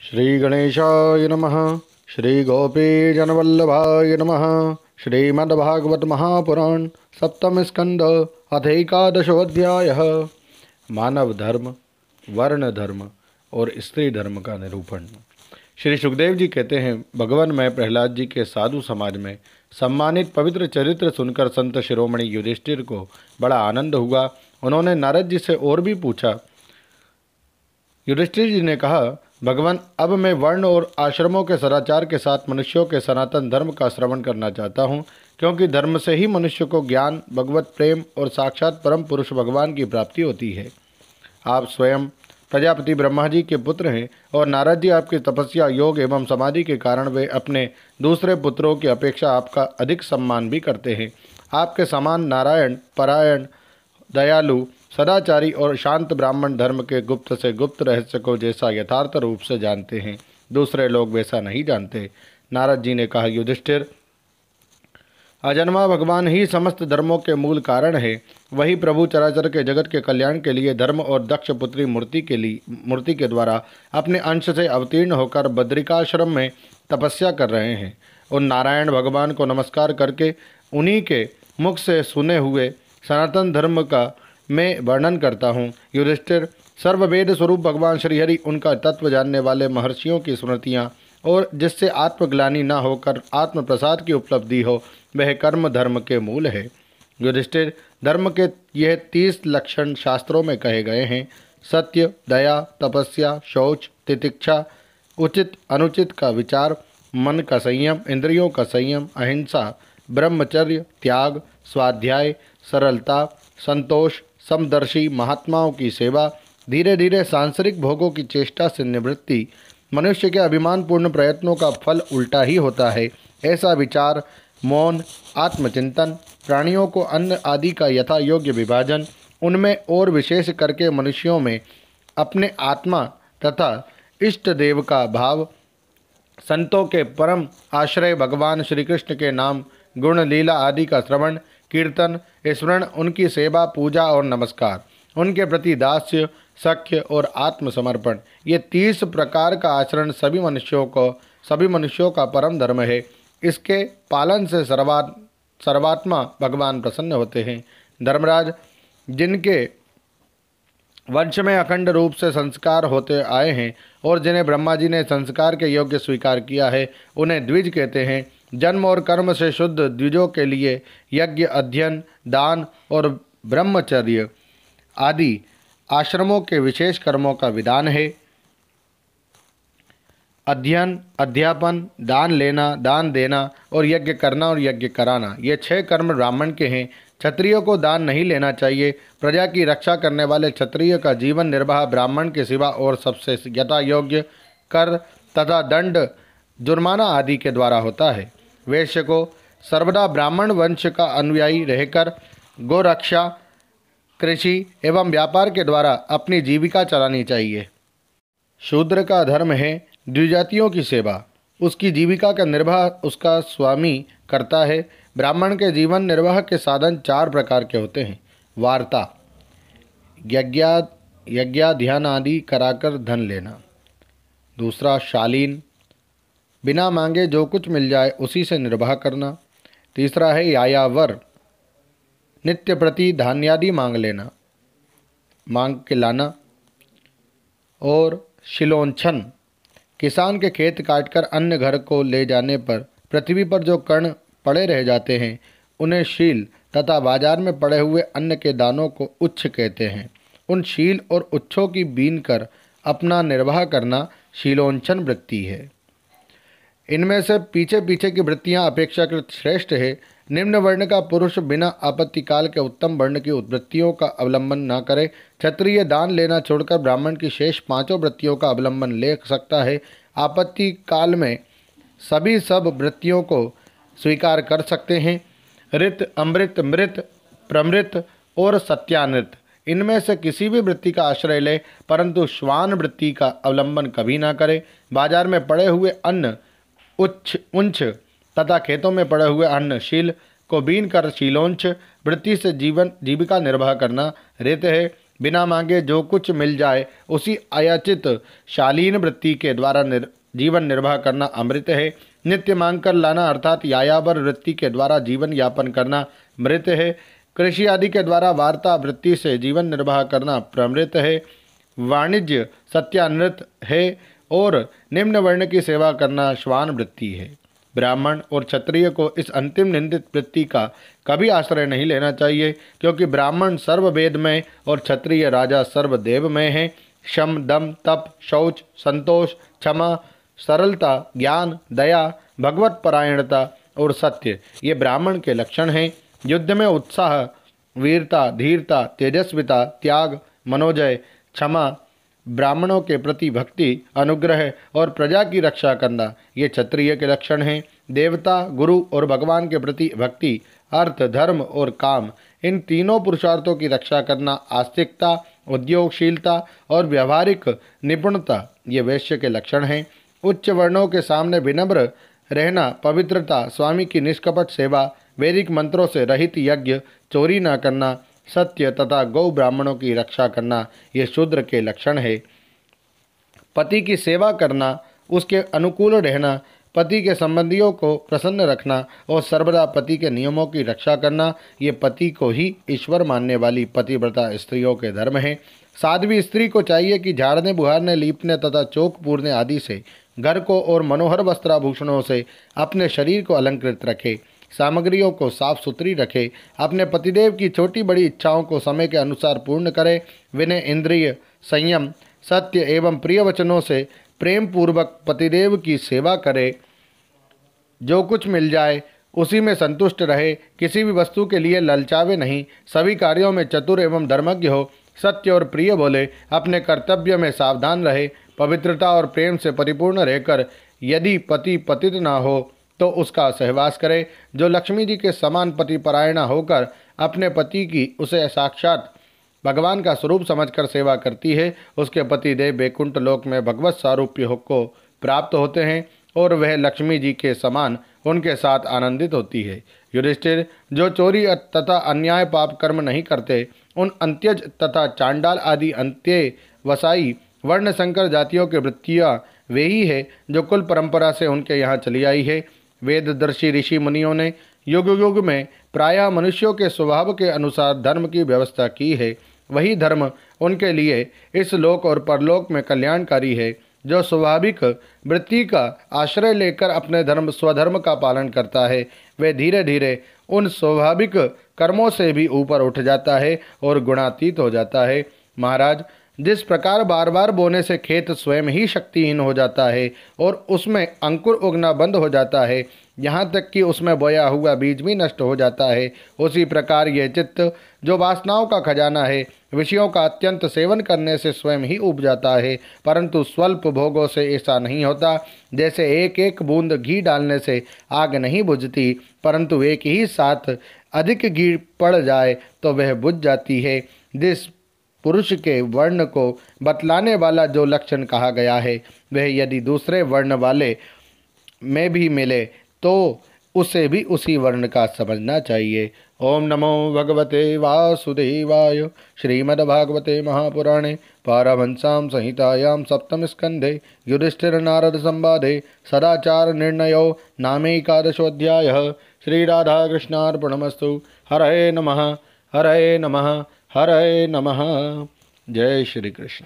श्री गणेशाय नमः। श्री गोपीजनवल्लभाय नमः। श्रीमद्भागवत महापुराण सप्तम स्कंद अथैकादशोऽध्यायः। मानव धर्म, वर्ण धर्म और स्त्री धर्म का निरूपण। श्री सुखदेव जी कहते हैं, भगवान मैं प्रहलाद जी के साधु समाज में सम्मानित पवित्र चरित्र सुनकर संत शिरोमणि युधिष्ठिर को बड़ा आनंद हुआ। उन्होंने नारद जी से और भी पूछा। युधिष्ठिर जी ने कहा, भगवान अब मैं वर्ण और आश्रमों के सदाचार के साथ मनुष्यों के सनातन धर्म का श्रवण करना चाहता हूँ, क्योंकि धर्म से ही मनुष्य को ज्ञान, भगवत प्रेम और साक्षात परम पुरुष भगवान की प्राप्ति होती है। आप स्वयं प्रजापति ब्रह्मा जी के पुत्र हैं और नारद जी आपकी तपस्या, योग एवं समाधि के कारण वे अपने दूसरे पुत्रों की अपेक्षा आपका अधिक सम्मान भी करते हैं। आपके समान नारायण, परायण, दयालु, सदाचारी और शांत ब्राह्मण धर्म के गुप्त से गुप्त रहस्य को जैसा यथार्थ रूप से जानते हैं, दूसरे लोग वैसा नहीं जानते। नारद जी ने कहा, युधिष्ठिर, अजन्मा भगवान ही समस्त धर्मों के मूल कारण है। वही प्रभु चराचर के जगत के कल्याण के लिए धर्म और दक्ष पुत्री मूर्ति के द्वारा अपने अंश से अवतीर्ण होकर बद्रिकाश्रम में तपस्या कर रहे हैं। उन नारायण भगवान को नमस्कार करके उन्हीं के मुख से सुने हुए सनातन धर्म का मैं वर्णन करता हूँ। युधिष्ठिर, सर्ववेद स्वरूप भगवान श्रीहरि, उनका तत्व जानने वाले महर्षियों की स्मृतियाँ और जिससे आत्मग्लानि न होकर आत्म प्रसाद की उपलब्धि हो, वह कर्म धर्म के मूल है। युधिष्ठिर, धर्म के यह 30 लक्षण शास्त्रों में कहे गए हैं। सत्य, दया, तपस्या, शौच, तितिक्षा, उचित अनुचित का विचार, मन का संयम, इंद्रियों का संयम, अहिंसा, ब्रह्मचर्य, त्याग, स्वाध्याय, सरलता, संतोष, समदर्शी, महात्माओं की सेवा, धीरे धीरे सांसारिक भोगों की चेष्टा से निवृत्ति, मनुष्य के अभिमानपूर्ण प्रयत्नों का फल उल्टा ही होता है, ऐसा विचार, मौन, आत्मचिंतन, प्राणियों को अन्न आदि का यथा योग्य विभाजन, उनमें और विशेष करके मनुष्यों में अपने आत्मा तथा इष्ट देव का भाव, संतों के परम आश्रय भगवान श्री कृष्ण के नाम, गुण, लीला आदि का श्रवण, कीर्तन, स्मरण, उनकी सेवा, पूजा और नमस्कार, उनके प्रति दास्य, सख्य और आत्मसमर्पण, ये 30 प्रकार का आचरण सभी मनुष्यों का परम धर्म है। इसके पालन से सर्वात्मा भगवान प्रसन्न होते हैं। धर्मराज, जिनके वंश में अखंड रूप से संस्कार होते आए हैं और जिन्हें ब्रह्मा जी ने संस्कार के योग्य स्वीकार किया है, उन्हें द्विज कहते हैं। जन्म और कर्म से शुद्ध द्विजों के लिए यज्ञ, अध्ययन, दान और ब्रह्मचर्य आदि आश्रमों के विशेष कर्मों का विधान है। अध्ययन, अध्यापन, दान लेना, दान देना और यज्ञ करना और यज्ञ कराना, ये 6 कर्म ब्राह्मण के हैं। क्षत्रियों को दान नहीं लेना चाहिए। प्रजा की रक्षा करने वाले क्षत्रिय का जीवन निर्वाह ब्राह्मण के सिवा और सबसे यथा योग्य कर तथा दंड, जुर्माना आदि के द्वारा होता है। वैश्य को सर्वदा ब्राह्मण वंश का अनुयायी रहकर गोरक्षा, कृषि एवं व्यापार के द्वारा अपनी जीविका चलानी चाहिए। शूद्र का धर्म है द्विजातियों की सेवा। उसकी जीविका का निर्वाह उसका स्वामी करता है। ब्राह्मण के जीवन निर्वाह के साधन 4 प्रकार के होते हैं। वार्ता, यज्ञाध्यान आदि कराकर धन लेना। दूसरा, शालीन, बिना मांगे जो कुछ मिल जाए उसी से निर्वाह करना। तीसरा है यायावर, नित्य प्रति धान्यादि मांग के लाना। और शिलोंछन, किसान के खेत काटकर अन्न घर को ले जाने पर पृथ्वी पर जो कण पड़े रह जाते हैं, उन्हें शील तथा बाजार में पड़े हुए अन्न के दानों को उच्छ कहते हैं। उन शील और उच्छों की बीन कर अपना निर्वाह करना शीलोंछन वृत्ति है। इनमें से पीछे पीछे की वृत्तियां अपेक्षाकृत श्रेष्ठ है। निम्न वर्ण का पुरुष बिना आपत्ति काल के उत्तम वर्ण की वृत्तियों का अवलंबन न करे। क्षत्रिय दान लेना छोड़कर ब्राह्मण की शेष 5 वृत्तियों का अवलंबन ले सकता है। आपत्ति काल में सभी सब वृत्तियों को स्वीकार कर सकते हैं। ऋत, अमृत, मृत, प्रमृत और सत्यानृत, इनमें से किसी भी वृत्ति का आश्रय ले, परंतु श्वान वृत्ति का अवलंबन कभी ना करे। बाजार में पड़े हुए अन्न उंच तथा खेतों में पड़े हुए अन्न शील को बीन कर शीलोंच वृत्ति से जीविका निर्वाह करना ऋत है। बिना मांगे जो कुछ मिल जाए उसी अयाचित शालीन वृत्ति के द्वारा जीवन निर्वाह करना अमृत है। नित्य मांग कर लाना अर्थात यायावर वृत्ति के द्वारा जीवन यापन करना मृत है। कृषि आदि के द्वारा वार्ता वृत्ति से जीवन निर्वाह करना प्रमृत है। वाणिज्य सत्यानृत है और निम्न वर्ण की सेवा करना श्वान वृत्ति है। ब्राह्मण और क्षत्रिय को इस अंतिम निंदित वृत्ति का कभी आश्रय नहीं लेना चाहिए, क्योंकि ब्राह्मण सर्ववेदमय और क्षत्रिय राजा सर्वदेवमय है। शम, दम, तप, शौच, संतोष, क्षमा, सरलता, ज्ञान, दया, भगवत परायणता और सत्य ये ब्राह्मण के लक्षण हैं। युद्ध में उत्साह, वीरता, धीरता, तेजस्विता, त्याग, मनोजय, क्षमा, ब्राह्मणों के प्रति भक्ति, अनुग्रह और प्रजा की रक्षा करना ये क्षत्रिय के लक्षण हैं। देवता, गुरु और भगवान के प्रति भक्ति, अर्थ, धर्म और काम इन तीनों पुरुषार्थों की रक्षा करना आस्तिकता, उद्योगशीलता और व्यवहारिक निपुणता ये वैश्य के लक्षण हैं। उच्च वर्णों के सामने विनम्र रहना, पवित्रता, स्वामी की निष्कपट सेवा, वैदिक मंत्रों से रहित यज्ञ, चोरी न करना, सत्य तथा गौ ब्राह्मणों की रक्षा करना ये शूद्र के लक्षण है। पति की सेवा करना, उसके अनुकूल रहना, पति के संबंधियों को प्रसन्न रखना और सर्वदा पति के नियमों की रक्षा करना ये पति को ही ईश्वर मानने वाली पतिव्रता स्त्रियों के धर्म है। साध्वी स्त्री को चाहिए कि झाड़ने, बुहारने, लीपने तथा चौक पूरने आदि से घर को और मनोहर वस्त्राभूषणों से अपने शरीर को अलंकृत रखे, सामग्रियों को साफ सुथरी रखे, अपने पतिदेव की छोटी बड़ी इच्छाओं को समय के अनुसार पूर्ण करे, विनय, इंद्रिय संयम, सत्य एवं प्रिय वचनों से प्रेम पूर्वक पतिदेव की सेवा करे, जो कुछ मिल जाए उसी में संतुष्ट रहे, किसी भी वस्तु के लिए ललचावे नहीं, सभी कार्यों में चतुर एवं धर्मज्ञ हो, सत्य और प्रिय बोले, अपने कर्तव्य में सावधान रहे, पवित्रता और प्रेम से परिपूर्ण रहकर यदि पति पतित ना हो तो उसका सहवास करे। जो लक्ष्मी जी के समान पतिपरायणा होकर अपने पति की उसे साक्षात भगवान का स्वरूप समझकर सेवा करती है, उसके पति देव वैकुंठ लोक में भगवत सारूप्य को प्राप्त होते हैं और वह लक्ष्मी जी के समान उनके साथ आनंदित होती है। युधिष्ठिर, जो चोरी तथा अन्याय पाप कर्म नहीं करते, उन अंत्यज तथा चांडाल आदि अंत्यवसायी वर्ण संकर जातियों की वृत्तियाँ वे ही है जो कुल परंपरा से उनके यहाँ चली आई है। वेददर्शी ऋषि मुनियों ने युग युग में प्रायः मनुष्यों के स्वभाव के अनुसार धर्म की व्यवस्था की है। वही धर्म उनके लिए इस लोक और परलोक में कल्याणकारी है। जो स्वाभाविक वृत्ति का आश्रय लेकर अपने स्वधर्म का पालन करता है, वह धीरे धीरे उन स्वाभाविक कर्मों से भी ऊपर उठ जाता है और गुणातीत हो जाता है। महाराज, जिस प्रकार बार बार बोने से खेत स्वयं ही शक्तिहीन हो जाता है और उसमें अंकुर उगना बंद हो जाता है, यहाँ तक कि उसमें बोया हुआ बीज भी नष्ट हो जाता है, उसी प्रकार ये चित्त जो वासनाओं का खजाना है, विषयों का अत्यंत सेवन करने से स्वयं ही उब जाता है, परंतु स्वल्प भोगों से ऐसा नहीं होता। जैसे एक एक बूंद घी डालने से आग नहीं बुझती, परंतु एक ही साथ अधिक घी पड़ जाए तो वह बुझ जाती है। जिस पुरुष के वर्ण को बतलाने वाला जो लक्षण कहा गया है, वह यदि दूसरे वर्ण वाले में भी मिले तो उसे भी उसी वर्ण का समझना चाहिए। ओम नमो भगवते वासुदेवाय। श्रीमद्भागवते महापुराणे पारमहंस्यां संहितायां सप्तम स्कंधे युधिष्ठिर नारद संवादे सदाचार निर्णयो नामैकादशोऽध्यायः। श्री राधा कृष्णार्पणमस्तु। हरे नमः, हरे नमः, हरे नमः। जय श्री कृष्ण।